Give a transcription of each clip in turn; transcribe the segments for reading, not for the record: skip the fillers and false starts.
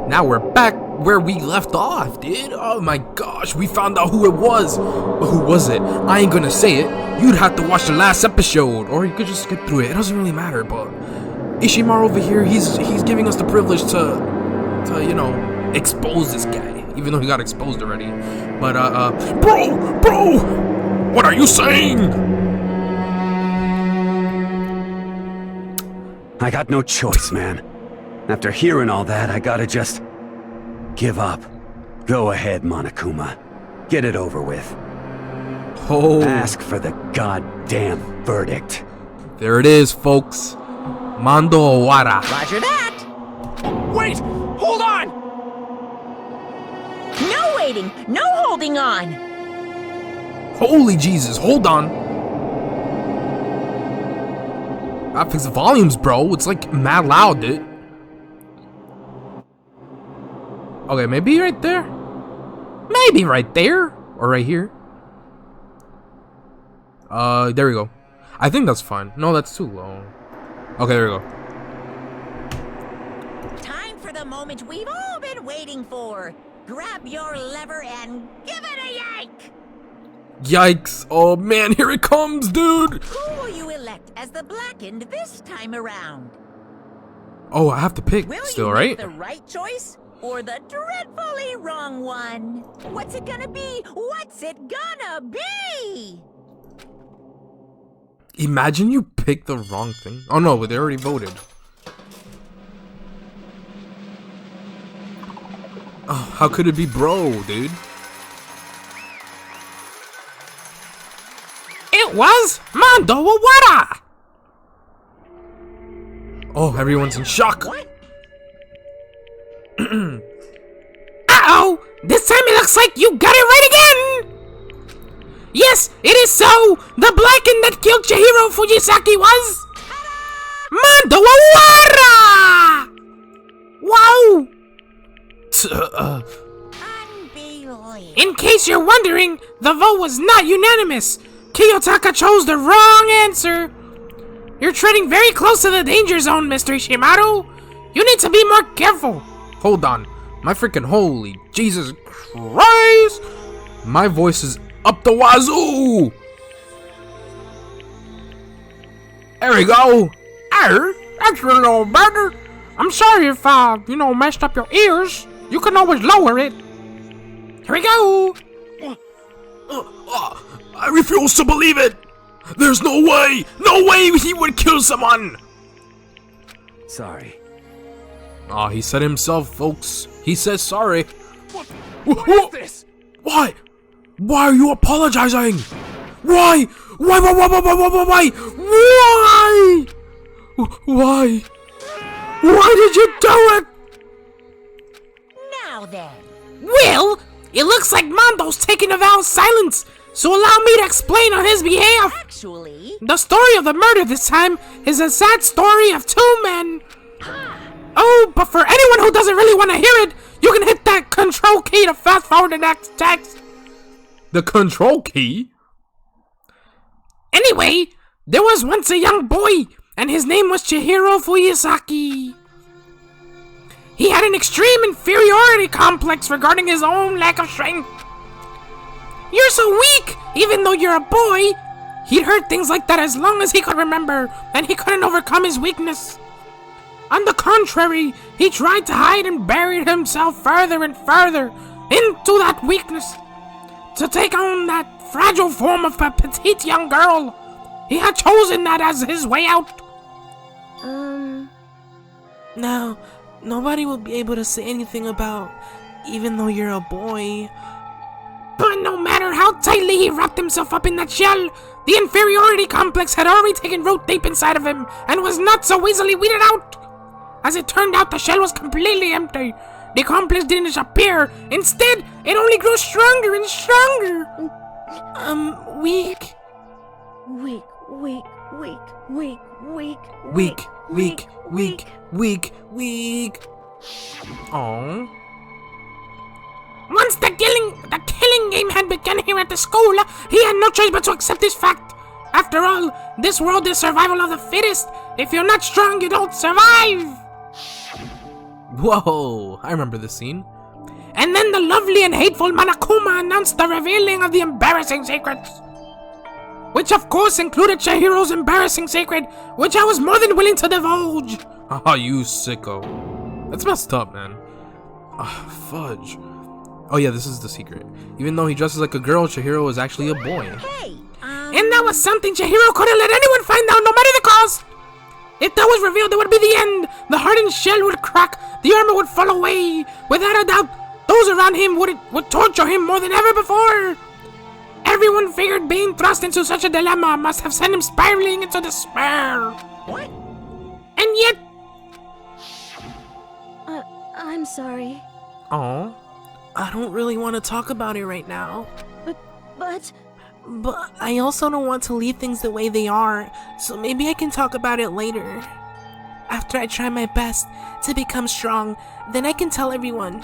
Now we're back where we left off, dude. Oh my gosh, we found out who it was. But who was it? I ain't gonna say it. You'd have to watch the last episode, or you could just skip through it. It doesn't really matter, but Ishimaru over here, he's giving us the privilege to you know, expose this guy, even though he got exposed already. But bro, what are you saying? I got no choice, man. After hearing all that, I gotta just give up. Go ahead, Monokuma. Get it over with. Oh, ask for the goddamn verdict. There it is, folks. Mando Owara. Roger that. Wait! Hold on! No waiting! No holding on! Holy Jesus, hold on. I fix the volumes, bro. It's like mad loud, dude. Okay, maybe right there. Maybe right there. Or right here. There we go. I think that's fine. No, that's too low. Okay, there we go. Time for the moment we've all been waiting for. Grab your lever and give it a yank! Yikes. Oh man, here it comes, dude. Who will you elect as the Blackened this time around? Oh, I have to pick Will still, you right? make the right choice or the dreadfully wrong one? What's it gonna be? What's it gonna be? Imagine you pick the wrong thing. Oh no, but they already voted. Oh, how could it be bro, dude? It was Mando Owara! Oh, everyone's in shock. What? Uh-oh! This time it looks like you got it right again! Yes, it is so! The Blackened that killed Chihiro Fujisaki was... Mando Owara! Wow! Unbelievable. In case you're wondering, the vote was not unanimous. Kiyotaka chose the wrong answer. You're treading very close to the danger zone, Mr. Ishimaru. You need to be more careful. Hold on. My freaking holy Jesus Christ. My voice is up the wazoo. There we go. That's a little better. I'm sorry if you know, messed up your ears. You can always lower it. Here we go. I refuse to believe it. There's no way he would kill someone. Sorry. Oh, he said himself, folks. He says sorry. What is this? Why? Why are you apologizing? Why? Why? Why did you do it? Now then. Well, it looks like Mondo's taking a vow of silence, so allow me to explain on his behalf. Actually, The story of the murder this time is a sad story of two men. Oh, but for anyone who doesn't really want to hear it, you can hit that control key to fast forward the next text. The control key? Anyway, there was once a young boy, and his name was Chihiro Fujisaki. He had an extreme inferiority complex regarding his own lack of strength. You're so weak, even though you're a boy. He'd heard things like that as long as he could remember, and he couldn't overcome his weakness. On the contrary, he tried to hide and buried himself further and further into that weakness. To take on that fragile form of a petite young girl. He had chosen that as his way out. Now, nobody will be able to say anything about, even though you're a boy. But no matter how tightly he wrapped himself up in that shell, the inferiority complex had already taken root deep inside of him and was not so easily weeded out. As it turned out, the shell was completely empty. The complex didn't disappear. Instead, it only grew stronger and stronger. Weak. Weak. Aww. Once the killing game had begun here at the school, he had no choice but to accept this fact. After all, this world is survival of the fittest. If you're not strong, you don't survive. Whoa, I remember this scene. And then the lovely and hateful Monokuma announced the revealing of the embarrassing secrets. Which of course included Chihiro's embarrassing secret, which I was more than willing to divulge. Haha, you sicko. That's messed up, man. Fudge. Oh yeah, this is the secret. Even though he dresses like a girl, Chihiro is actually a boy. Hey, And that was something Chihiro couldn't let anyone find out, no matter the cost. If that was revealed, it would be the end. The hardened shell would crack, the armor would fall away. Without a doubt, those around him would torture him more than ever before. Everyone figured being thrust into such a dilemma must have sent him spiraling into despair. what? And yet, I'm sorry. Aw. I don't really want to talk about it right now. But But I also don't want to leave things the way they are, so maybe I can talk about it later. After I try my best to become strong, then I can tell everyone.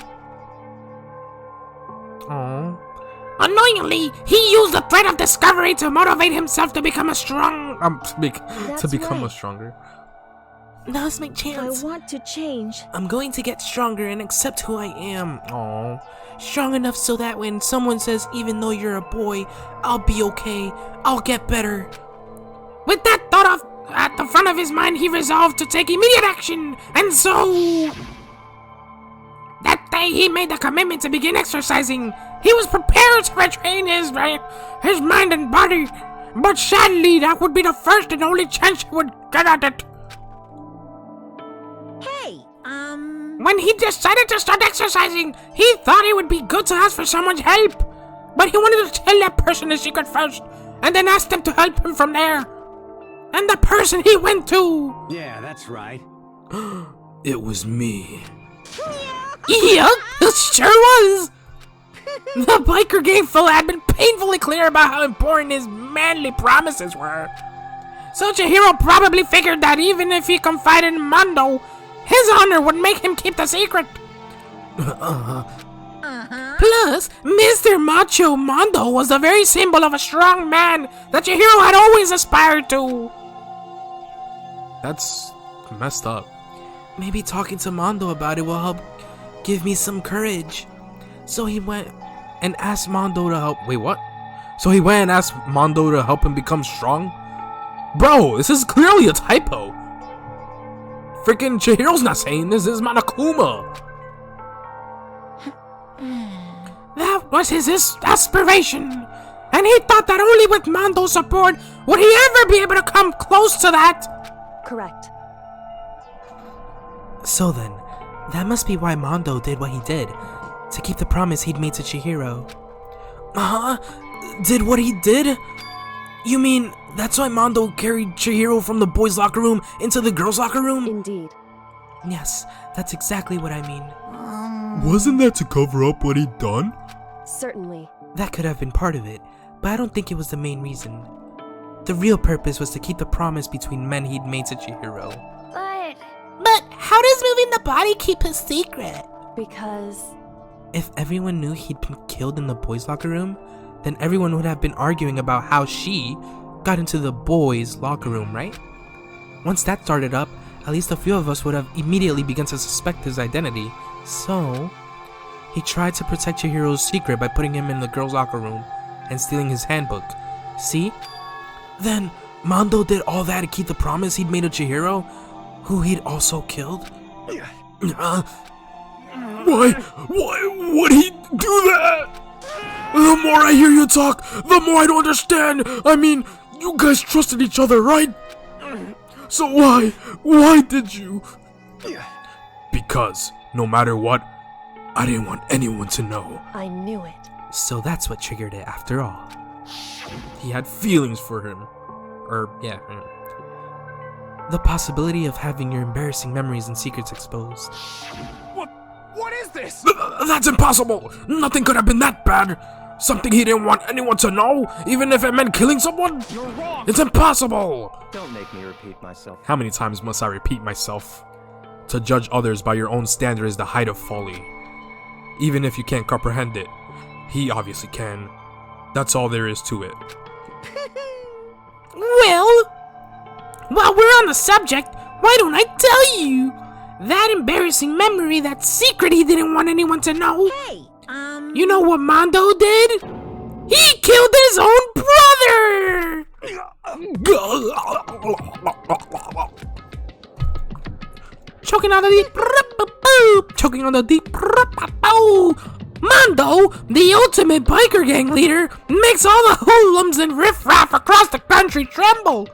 Aw. annoyingly, he used the threat of discovery to motivate himself to become a strong... To become a right. stronger. Now's my I chance. want to change. I'm going to get stronger and accept who I am. Aw. Strong enough so that when someone says, even though you're a boy, I'll be okay. I'll get better. With that thought at the front of his mind, he resolved to take immediate action, and so... That day, he made the commitment to begin exercising. He was prepared to retrain his mind and body, but sadly, that would be the first and only chance he would get at it. Hey, When he decided to start exercising, he thought it would be good to ask for someone's help. But he wanted to tell that person his secret first, and then ask them to help him from there. And the person he went to... Yeah, that's right. It was me. Yeah, it sure was. The biker gang fella had been painfully clear about how important his manly promises were. So Chihiro probably figured that even if he confided in Mondo, his honor would make him keep the secret. Plus, Mr. Macho Mondo was the very symbol of a strong man that Chihiro had always aspired to. That's messed up. Maybe talking to Mondo about it will help give me some courage. So he went and asked Mondo to help. Wait, what? So he went and asked Mondo to help him become strong? Bro, this is clearly a typo. Freaking Chihiro's not saying this is Monokuma. That was his aspiration, and he thought that only with Mondo's support would he ever be able to come close to that. Correct. So then, that must be why Mondo did what he did, to keep the promise he'd made to Chihiro. Did what he did? You mean, that's why Mondo carried Chihiro from the boys' locker room into the girls' locker room? Indeed. Yes, that's exactly what I mean. Wasn't that to cover up what he'd done? Certainly. That could have been part of it, but I don't think it was the main reason. The real purpose was to keep the promise between men he'd made to Chihiro. But How does moving the body keep a secret? because If everyone knew he'd been killed in the boys' locker room, then everyone would have been arguing about how she got into the boys' locker room, right? Once that started up, at least a few of us would have immediately begun to suspect his identity. So, he tried to protect Chihiro's secret by putting him in the girls' locker room and stealing his handbook. See? Then, Mondo did all that to keep the promise he'd made to Chihiro, who he'd also killed? Why would he do that? The more I hear you talk, the more I don't understand. I mean, you guys trusted each other, right? So why did you? Because, no matter what, I didn't want anyone to know. I knew it. So that's what triggered it after all. He had feelings for him. The possibility of having your embarrassing memories and secrets exposed. What is this? That's impossible! Nothing could have been that bad! Something he didn't want anyone to know, even if it meant killing someone? You're wrong. It's impossible! Don't make me repeat myself. How many times must I repeat myself? To judge others by your own standard is the height of folly. Even if you can't comprehend it, he obviously can. That's all there is to it. Well, while we're on the subject, why don't I tell you? That embarrassing memory, that secret he didn't want anyone to know. Hey, You know what Mondo did? He killed his own brother! Choking on the deep, choking on the deep. Mondo, the ultimate biker gang leader, makes all the hoodlums and riffraff across the country tremble.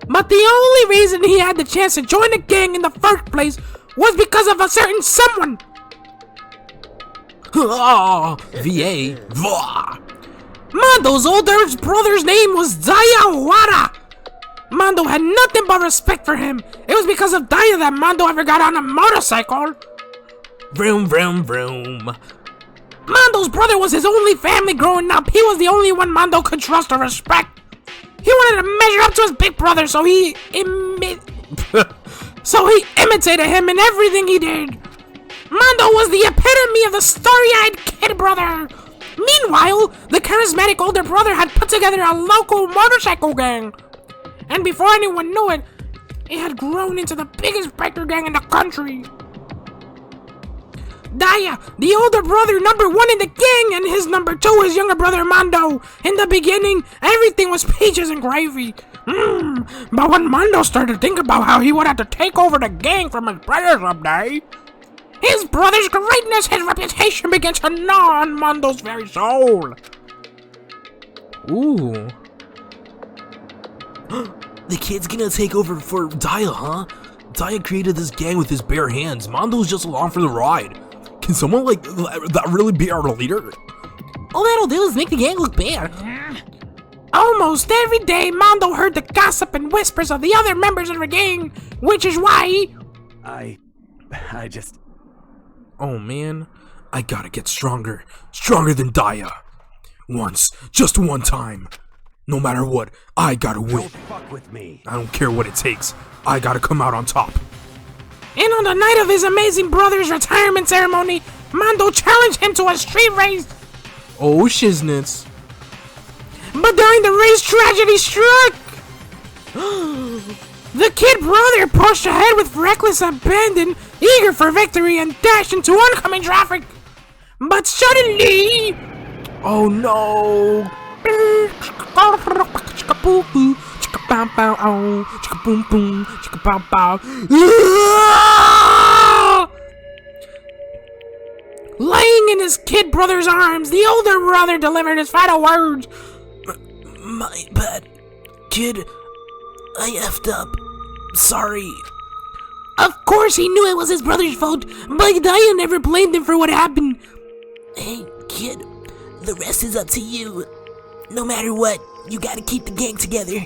But the only reason he had the chance to join the gang in the first place was because of a certain someone. VA. Mondo's older brother's name was Daya Wada. Mondo had nothing but respect for him. It was because of Daya that Mondo ever got on a motorcycle. Vroom, vroom, vroom. Mondo's brother was his only family growing up. He was the only one Mondo could trust or respect. He wanted to measure up to his big brother, so he imitated him in everything he did. Mondo was the epitome of the starry-eyed kid brother. Meanwhile, the charismatic older brother had put together a local motorcycle gang. And before anyone knew it, it had grown into the biggest biker gang in the country. Daya, the older brother, number one in the gang, and his number two, his younger brother Mondo. In the beginning, everything was peaches and gravy. But when Mondo started to think about how he would have to take over the gang from his brother someday, his brother's greatness, his reputation began to gnaw on Mondo's very soul. Ooh. The kid's gonna take over for Daya, huh? Daya created this gang with his bare hands. Mondo's just along for the ride. Can someone like that really be our leader? All that'll do is make the gang look bad. Almost every day, Mondo heard the gossip and whispers of the other members of the gang, which is why... I just... Oh man, I gotta get stronger. Stronger than Daya. Once, just one time. No matter what, I gotta win. Don't fuck with me. I don't care what it takes. I gotta come out on top. And on the night of his amazing brother's retirement ceremony, Mondo challenged him to a street race. Oh, shiznits. But during the race, tragedy struck. The kid brother pushed ahead with reckless abandon, eager for victory, and dashed into oncoming traffic. But suddenly... Oh no. Laying in his kid brother's arms, the older brother delivered his final words. My bad, kid. I effed up. Sorry. Of course he knew it was his brother's fault, but Daya never blamed him for what happened. Hey, kid, the rest is up to you. No matter what, you gotta keep the gang together.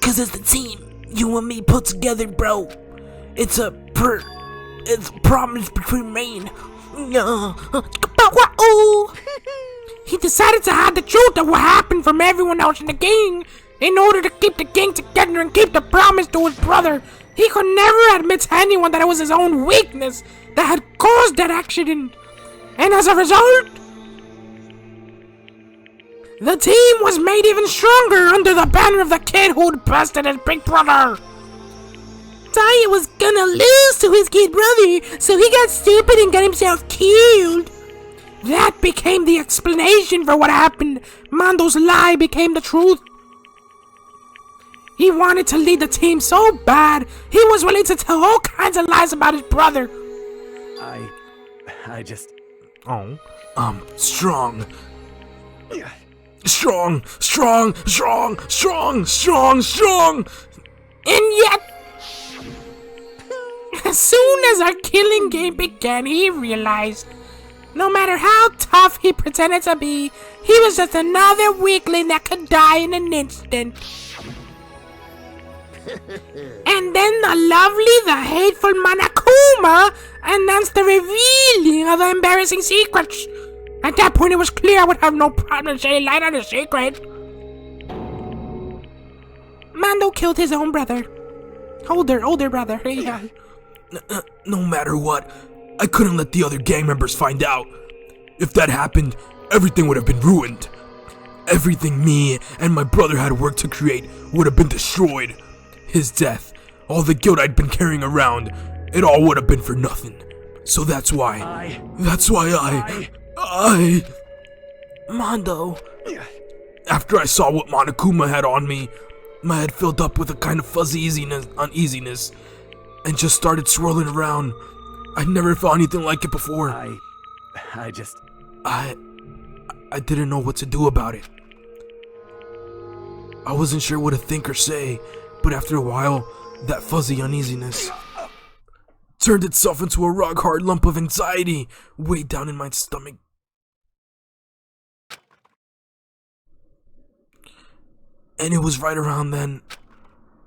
Cause it's the team you and me put together, bro. It's a promise between me and... He decided to hide the truth of what happened from everyone else in the gang in order to keep the gang together and keep the promise to his brother. He could never admit to anyone that it was his own weakness that had caused that accident. And as a result, the team was made even stronger under the banner of the kid who'd bested his big brother. Daya was gonna lose to his kid brother, so he got stupid and got himself killed. That became the explanation for what happened. Mondo's lie became the truth. He wanted to lead the team so bad, he was willing to tell all kinds of lies about his brother. I just... Oh, strong. Strong, strong, strong, strong, strong, strong. And yet, as soon as our killing game began, he realized no matter how tough he pretended to be, he was just another weakling that could die in an instant. And then the lovely, the hateful Monokuma announced the revealing of the embarrassing secrets. At that point, it was clear I would have no problem shedding light on the secret. Mondo killed his own brother. Older brother. Yeah. No matter what, I couldn't let the other gang members find out. If that happened, everything would have been ruined. Everything me and my brother had worked to create would have been destroyed. His death, all the guilt I'd been carrying around, it all would have been for nothing. So that's why I... Mondo. After I saw what Monokuma had on me, my head filled up with a kind of fuzzy uneasiness, and just started swirling around. I'd never felt anything like it before. I didn't know what to do about it. I wasn't sure what to think or say, but after a while, that fuzzy uneasiness turned itself into a rock-hard lump of anxiety way down in my stomach. And it was right around then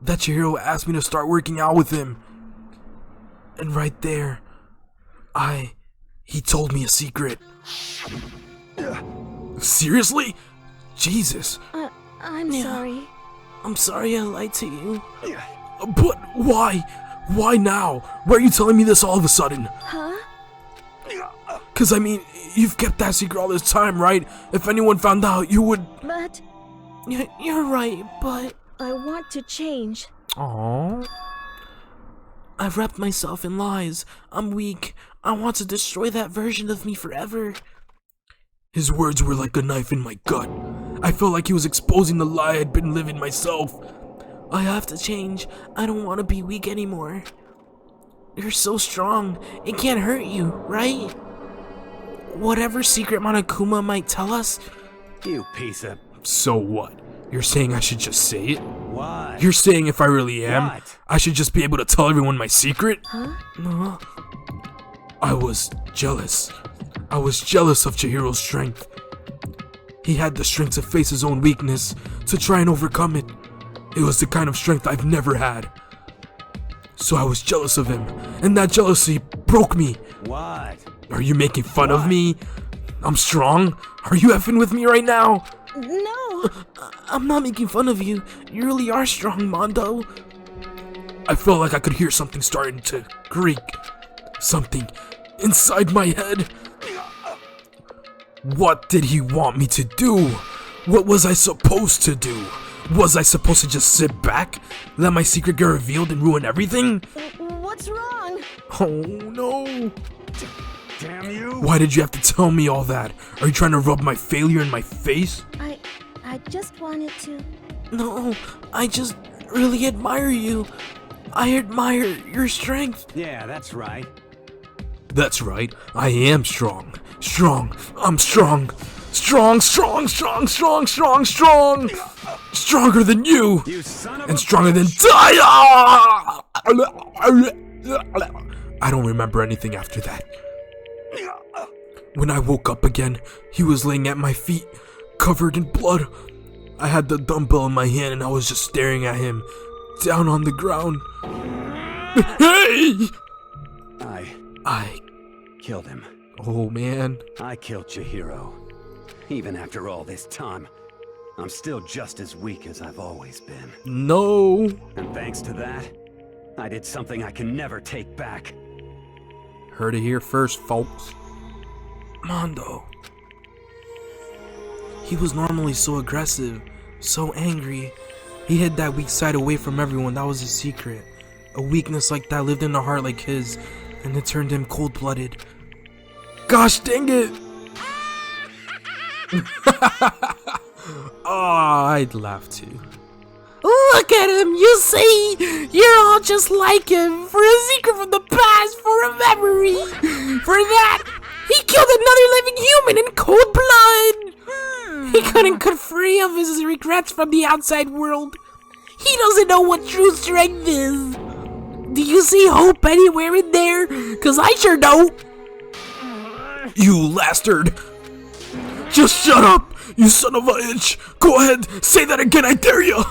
that Chihiro asked me to start working out with him. And right there, he told me a secret. Seriously? Jesus. I'm sorry. I'm sorry I lied to you. But why? Why now? Why are you telling me this all of a sudden? Huh? Cause I mean, you've kept that secret all this time, right? If anyone found out, you would... But You're right, but... I want to change. Aww. I've wrapped myself in lies. I'm weak. I want to destroy that version of me forever. His words were like a knife in my gut. I felt like he was exposing the lie I'd been living myself. I have to change. I don't want to be weak anymore. You're so strong. It can't hurt you, right? Whatever secret Monokuma might tell us. You piece of... So what? You're saying I should just say it? What? You're saying if I really am, What? I should just be able to tell everyone my secret? Huh? No. I was jealous. I was jealous of Chihiro's strength. He had the strength to face his own weakness, to try and overcome it. It was the kind of strength I've never had. So I was jealous of him, and that jealousy broke me. What? Are you making fun of me? I'm strong? Are you effing with me right now? No. I'm not making fun of you. You really are strong, Mondo. I felt like I could hear something starting to creak. Something inside my head. What did he want me to do? What was I supposed to do? Was I supposed to just sit back, let my secret get revealed and ruin everything? What's wrong? Oh no. Damn you! Why did you have to tell me all that? Are you trying to rub my failure in my face? I just wanted to. No, I just really admire you. I admire your strength. Yeah, that's right. That's right, I am strong. Strong, I'm strong. Strong. Stronger than you. You son of And a... stronger than I don't remember anything after that. When I woke up again, he was laying at my feet, covered in blood. I had the dumbbell in my hand and I was just staring at him, down on the ground. Hey! I Killed him. Oh man. I killed Chihiro. Even after all this time, I'm still just as weak as I've always been. No. And thanks to that, I did something I can never take back. Heard it here first, folks. Mondo. He was normally so aggressive, so angry. He hid that weak side away from everyone. That was his secret. A weakness like that lived in a heart like his, and it turned him cold-blooded. Gosh dang it! Oh, I'd laugh too. Look at him, you see? You're all just like him. For a secret from the past, for a memory. For that, he killed another living human in cold blood. He couldn't cut free of his regrets from the outside world. He doesn't know what true strength is. Do you see hope anywhere in there? Cause I sure don't. You bastard! Just shut up, you son of a bitch! Go ahead, say that again, I dare you!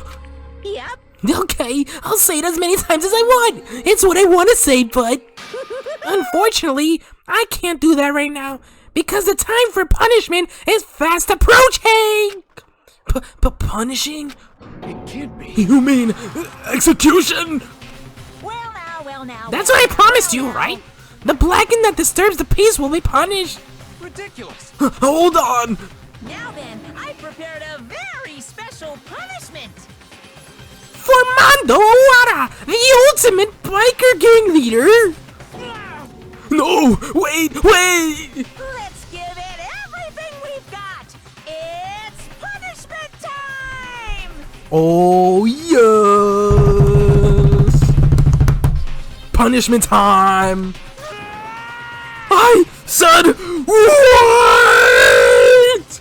Yep. Okay, I'll say it as many times as I want. It's what I want to say, but unfortunately, I can't do that right now because the time for punishment is fast approaching. Punishing? It can't be. You mean execution? Well now. That's what I promised you, right? The blackened that disturbs the peace will be punished. Ridiculous. Hold on! Now then, I prepared a very special punishment. For Mondo Owara, the ultimate biker gang leader. No! Wait! Let's give it everything we've got. It's punishment time! Oh, yes! Punishment time! I said wait!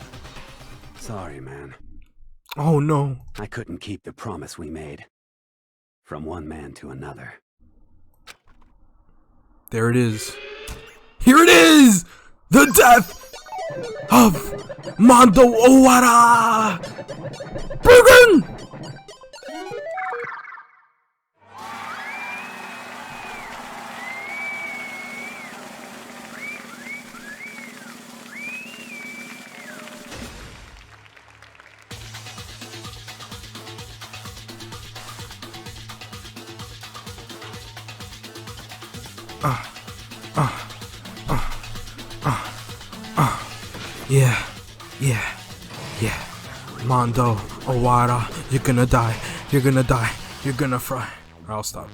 Sorry, man. Oh no. I couldn't keep the promise we made. From one man to another. There it is. Here it is! The death of Mondo Owara! Burgen! Yeah. Mondo Owara, you're gonna die. You're gonna fry. I'll stop.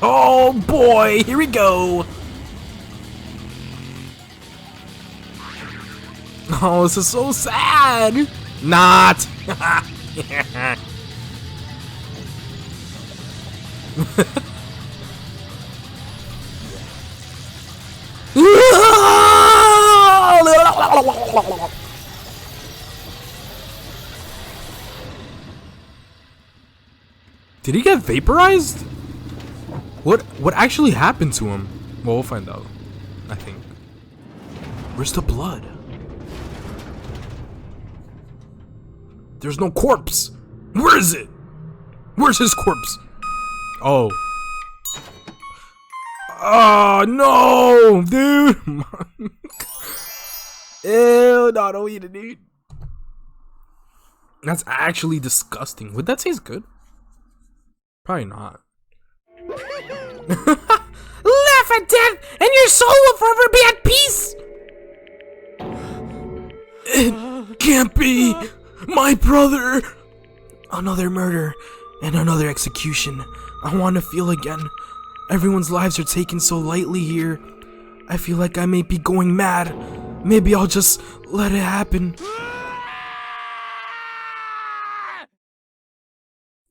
Oh boy, here we go. Oh, this is so sad. Not. Did he get vaporized? What actually happened to him? Well, we'll find out, I think. Where's the blood? There's no corpse. Where is it? Where's his corpse? Oh. Oh no, dude. Ew, no, don't eat it, dude. That's actually disgusting. Would that taste good? Probably not. Laugh at death, and your soul will forever be at peace! It can't be! My brother! Another murder and another execution. I want to feel again. Everyone's lives are taken so lightly here. I feel like I may be going mad. Maybe I'll just let it happen.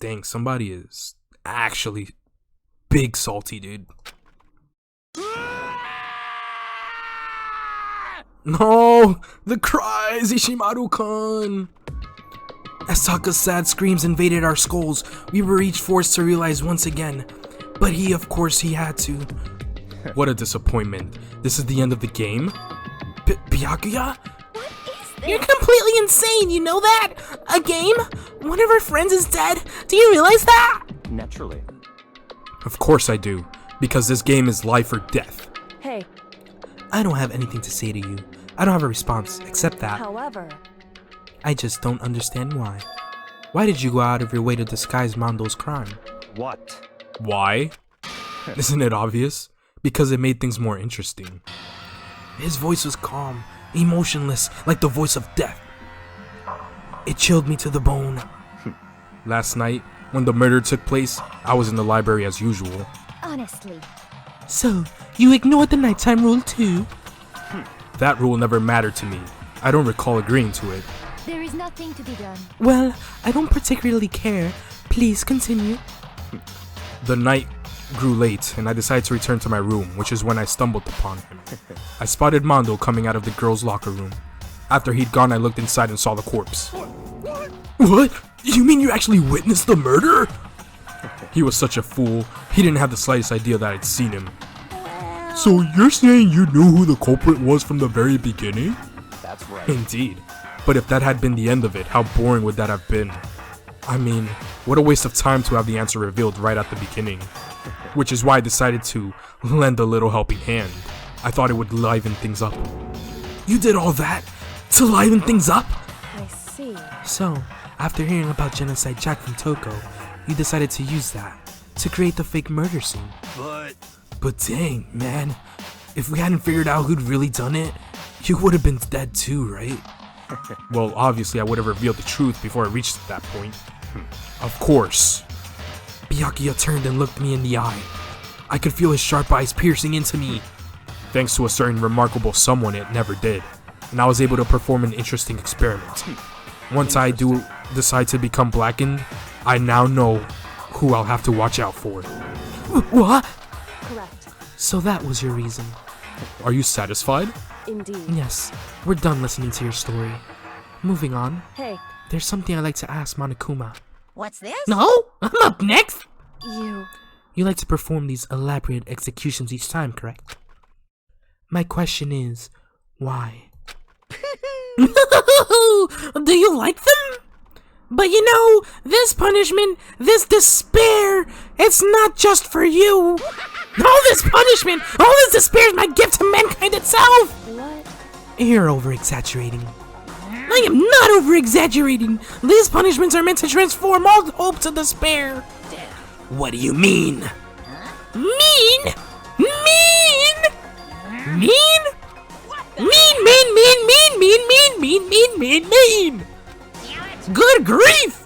Dang, somebody is actually big salty, dude. No! The cries, Ishimaru-kun! As Saka's sad screams invaded our skulls, we were each forced to realize once again. But he, of course, he had to. What a disappointment. This is the end of the game? Byakuya? You're completely insane, you know that? A game? One of our friends is dead. Do you realize that? Naturally. Of course I do. Because this game is life or death. Hey, I don't have anything to say to you. I don't have a response, except that however, I just don't understand why. Why did you go out of your way to disguise Mondo's crime? What? Why? Isn't it obvious? Because it made things more interesting. His voice was calm, emotionless, like the voice of death. It chilled me to the bone. Last night, when the murder took place, I was in the library as usual. honestly, So, you ignored the nighttime rule too? That rule never mattered to me. I don't recall agreeing to it. there is nothing to be done. Well, I don't particularly care. Please continue. The night grew late, and I decided to return to my room, which is when I stumbled upon him. I spotted Mondo coming out of the girls' locker room. After he'd gone, I looked inside and saw the corpse. What? You mean you actually witnessed the murder? He was such a fool. He didn't have the slightest idea that I'd seen him. So you're saying you knew who the culprit was from the very beginning? That's right. Indeed. But if that had been the end of it, how boring would that have been? I mean, what a waste of time to have the answer revealed right at the beginning. Which is why I decided to lend a little helping hand. I thought it would liven things up. You did all that to liven things up? I see. So, after hearing about Genocide Jack from Toko, you decided to use that to create the fake murder scene. But dang, man. If we hadn't figured out who'd really done it, you would have been dead too, right? Well, obviously I would have revealed the truth before it reached that point. Of course. Byakuya turned and looked me in the eye. I could feel his sharp eyes piercing into me. Thanks to a certain remarkable someone, it never did. And I was able to perform an interesting experiment. Once I do decide to become blackened, I now know who I'll have to watch out for. What? Correct. So that was your reason. Are you satisfied? Indeed. Yes, we're done listening to your story. Moving on, Hey, there's something I'd like to ask Monokuma. What's this? No? I'm up next. you. You like to perform these elaborate executions each time, correct? My question is, why? Do you like them? But you know, this punishment, this despair, it's not just for you. All this punishment, all this despair is my gift to mankind itself. What? You're over-exaggerating. I am not over-exaggerating. These punishments are meant to transform all hope to despair. What do you mean? Mean? Mean? Mean? Mean. Good grief!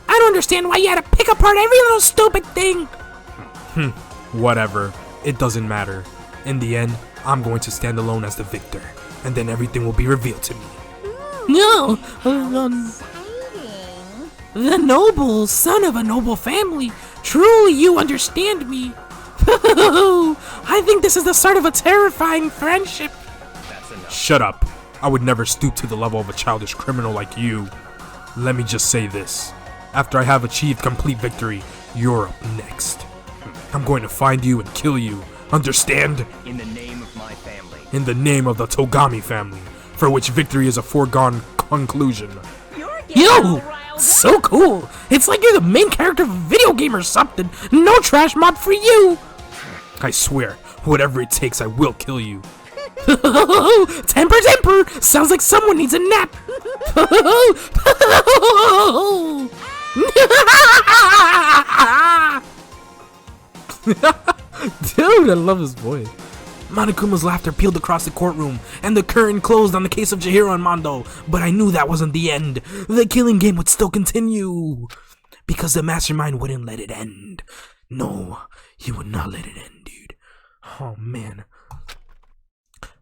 I don't understand why you had to pick apart every little stupid thing. Whatever. It doesn't matter. In the end, I'm going to stand alone as the victor, and then everything will be revealed to me. No, Exciting. the noble son of a noble family. Truly, you understand me. I think this is the start of a terrifying friendship. Shut up. I would never stoop to the level of a childish criminal like you. Let me just say this. After I have achieved complete victory, you're up next. I'm going to find you and kill you. Understand? In the name of my family. In the name of the Togami family, for which victory is a foregone conclusion. You're getting all Yo, riled so cool. It's like you're the main character of a video game or something. No trash mod for you. I swear, whatever it takes, I will kill you. Temper. Sounds like someone needs a nap. Dude, I love his voice. Monokuma's laughter peeled across the courtroom, and the curtain closed on the case of Chihiro and Mondo. But I knew that wasn't the end. The killing game would still continue. Because the mastermind wouldn't let it end. No, he would not let it end, dude. Oh, man.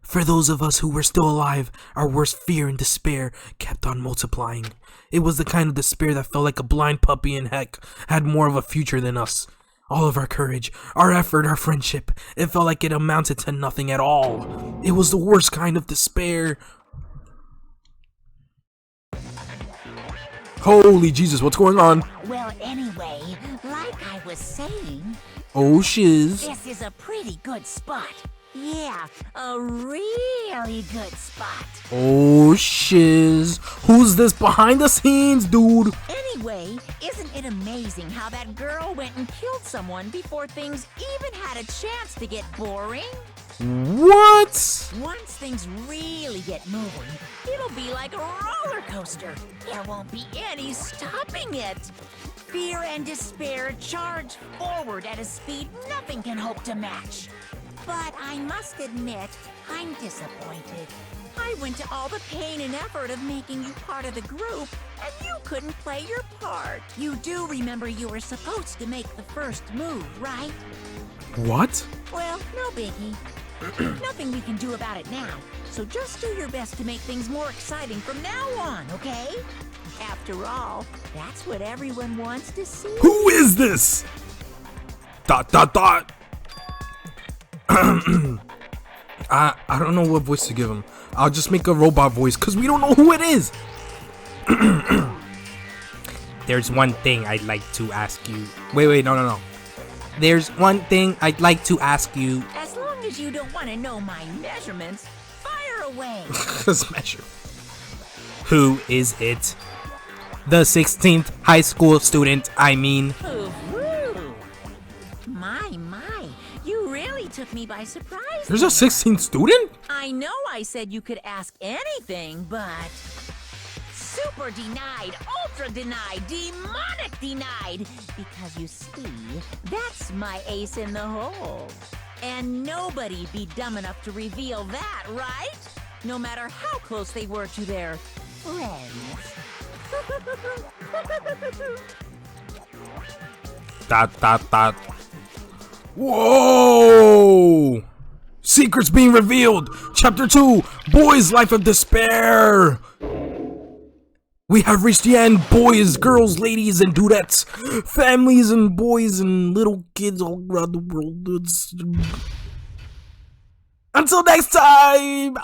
For those of us who were still alive, our worst fear and despair kept on multiplying. It was the kind of despair that felt like a blind puppy in heck had more of a future than us. All of our courage, our effort, our friendship, it felt like it amounted to nothing at all. It was the worst kind of despair. Holy Jesus, what's going on? Well, anyway, like I was saying, Oh shiz. this is a pretty good spot. Yeah, a really good spot. Oh shiz. Who's this behind the scenes, dude? Anyway, isn't it amazing how that girl went and killed someone before things even had a chance to get boring? What? Once things really get moving, it'll be like a roller coaster. There won't be any stopping it. Fear and despair charge forward at a speed nothing can hope to match. But I must admit, I'm disappointed. I went to all the pain and effort of making you part of the group, and you couldn't play your part. You do remember you were supposed to make the first move, right? What? Well, no biggie. Nothing we can do about it now, so just do your best to make things more exciting from now on, okay? After all, that's what everyone wants to see. Who is this? ... I don't know what voice to give him. I'll just make a robot voice because we don't know who it is. There's one thing I'd like to ask you. Wait, no. There's one thing I'd like to ask you. As long as you don't want to know my measurements, fire away. Smasher. Who is it? The 16th high school student, I mean. Ooh. My, you really took me by surprise. There's a 16th student? I know I said you could ask anything, but... Super denied, ultra denied, demonic denied. Because you see, that's my ace in the hole. And nobody'd be dumb enough to reveal that, right? No matter how close they were to their friends. ... Whoa! Secrets being revealed! Chapter 2, Boys' Life of Despair! We have reached the end, boys, girls, ladies, and dudettes, families and boys and little kids all around the world. Until next time!